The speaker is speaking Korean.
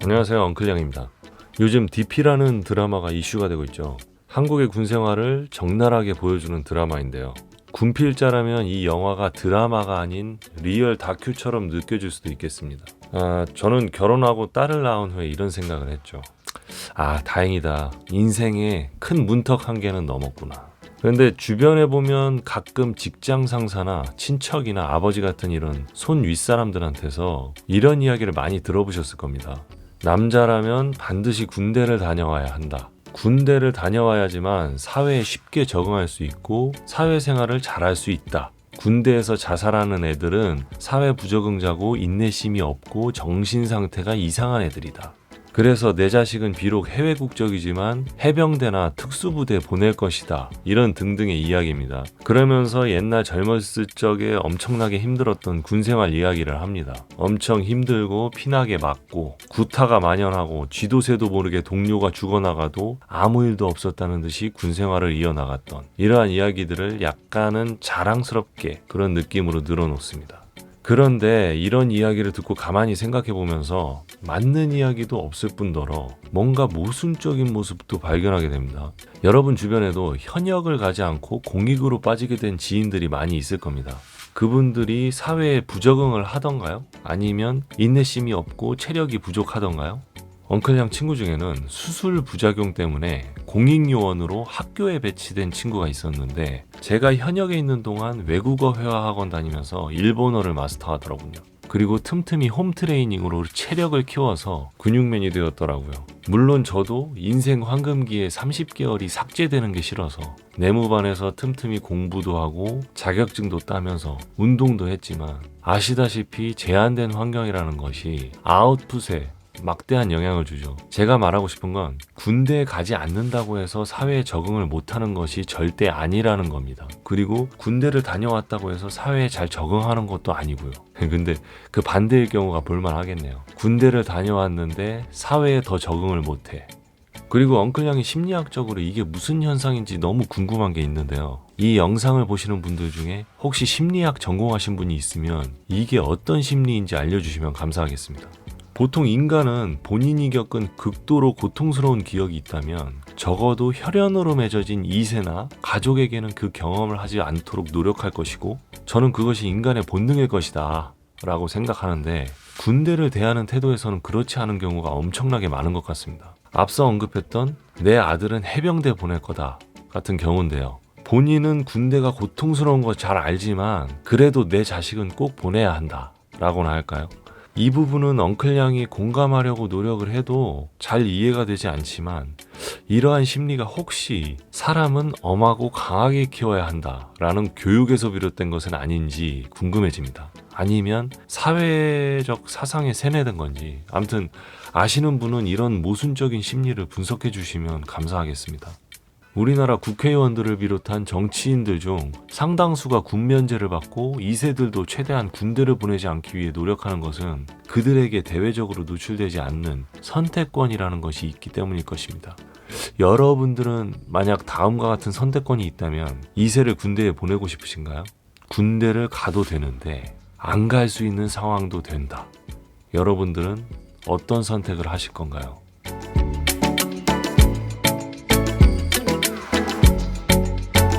안녕하세요, 엉클량입니다. 요즘 DP라는 드라마가 이슈가 되고 있죠. 한국의 군 생활을 적나라하게 보여주는 드라마인데요. 군필자라면 이 영화가 드라마가 아닌 리얼 다큐처럼 느껴질 수도 있겠습니다. 저는 결혼하고 딸을 낳은 후에 이런 생각을 했죠. 다행이다. 인생에 큰 문턱 한 개는 넘었구나. 그런데 주변에 보면 가끔 직장 상사나 친척이나 아버지 같은 이런 손 윗사람들한테서 이런 이야기를 많이 들어보셨을 겁니다. 남자라면 반드시 군대를 다녀와야 한다. 군대를 다녀와야지만 사회에 쉽게 적응할 수 있고 사회생활을 잘할 수 있다. 군대에서 자살하는 애들은 사회 부적응자고 인내심이 없고 정신상태가 이상한 애들이다. 그래서 내 자식은 비록 해외 국적이지만 해병대나 특수부대 보낼 것이다. 이런 등등의 이야기입니다. 그러면서 옛날 젊었을 적에 엄청나게 힘들었던 군생활 이야기를 합니다. 엄청 힘들고 피나게 맞고 구타가 만연하고 쥐도 새도 모르게 동료가 죽어나가도 아무 일도 없었다는 듯이 군생활을 이어나갔던 이러한 이야기들을 약간은 자랑스럽게 그런 느낌으로 늘어놓습니다. 그런데 이런 이야기를 듣고 가만히 생각해보면서 맞는 이야기도 없을 뿐더러 뭔가 모순적인 모습도 발견하게 됩니다. 여러분 주변에도 현역을 가지 않고 공익으로 빠지게 된 지인들이 많이 있을 겁니다. 그분들이 사회에 부적응을 하던가요? 아니면 인내심이 없고 체력이 부족하던가요? 엉클양 친구 중에는 수술 부작용 때문에 공익요원으로 학교에 배치된 친구가 있었는데 제가 현역에 있는 동안 외국어 회화학원 다니면서 일본어를 마스터하더라고요. 그리고 틈틈이 홈트레이닝으로 체력을 키워서 근육맨이 되었더라고요. 물론 저도 인생 황금기에 30개월이 삭제되는 게 싫어서 내무반에서 틈틈이 공부도 하고 자격증도 따면서 운동도 했지만 아시다시피 제한된 환경이라는 것이 아웃풋에 막대한 영향을 주죠. 제가 말하고 싶은 건 군대에 가지 않는다고 해서 사회에 적응을 못하는 것이 절대 아니라는 겁니다. 그리고 군대를 다녀왔다고 해서 사회에 잘 적응하는 것도 아니고요. 근데 그 반대일 경우가 볼만하겠네요. 군대를 다녀왔는데 사회에 더 적응을 못해. 그리고 엉클양이 심리학적으로 이게 무슨 현상인지 너무 궁금한 게 있는데요. 이 영상을 보시는 분들 중에 혹시 심리학 전공하신 분이 있으면 이게 어떤 심리인지 알려주시면 감사하겠습니다. 보통 인간은 본인이 겪은 극도로 고통스러운 기억이 있다면 적어도 혈연으로 맺어진 이세나 가족에게는 그 경험을 하지 않도록 노력할 것이고 저는 그것이 인간의 본능일 것이다 라고 생각하는데 군대를 대하는 태도에서는 그렇지 않은 경우가 엄청나게 많은 것 같습니다. 앞서 언급했던 내 아들은 해병대 보낼 거다 같은 경우인데요. 본인은 군대가 고통스러운 거 잘 알지만 그래도 내 자식은 꼭 보내야 한다 라고나 할까요? 이 부분은 엉클양이 공감하려고 노력을 해도 잘 이해가 되지 않지만 이러한 심리가 혹시 사람은 엄하고 강하게 키워야 한다라는 교육에서 비롯된 것은 아닌지 궁금해집니다. 아니면 사회적 사상에 세뇌된 건지 아무튼 아시는 분은 이런 모순적인 심리를 분석해 주시면 감사하겠습니다. 우리나라 국회의원들을 비롯한 정치인들 중 상당수가 군면제를 받고 2세들도 최대한 군대를 보내지 않기 위해 노력하는 것은 그들에게 대외적으로 노출되지 않는 선택권이라는 것이 있기 때문일 것입니다. 여러분들은 만약 다음과 같은 선택권이 있다면 2세를 군대에 보내고 싶으신가요? 군대를 가도 되는데 안 갈 수 있는 상황도 된다. 여러분들은 어떤 선택을 하실 건가요?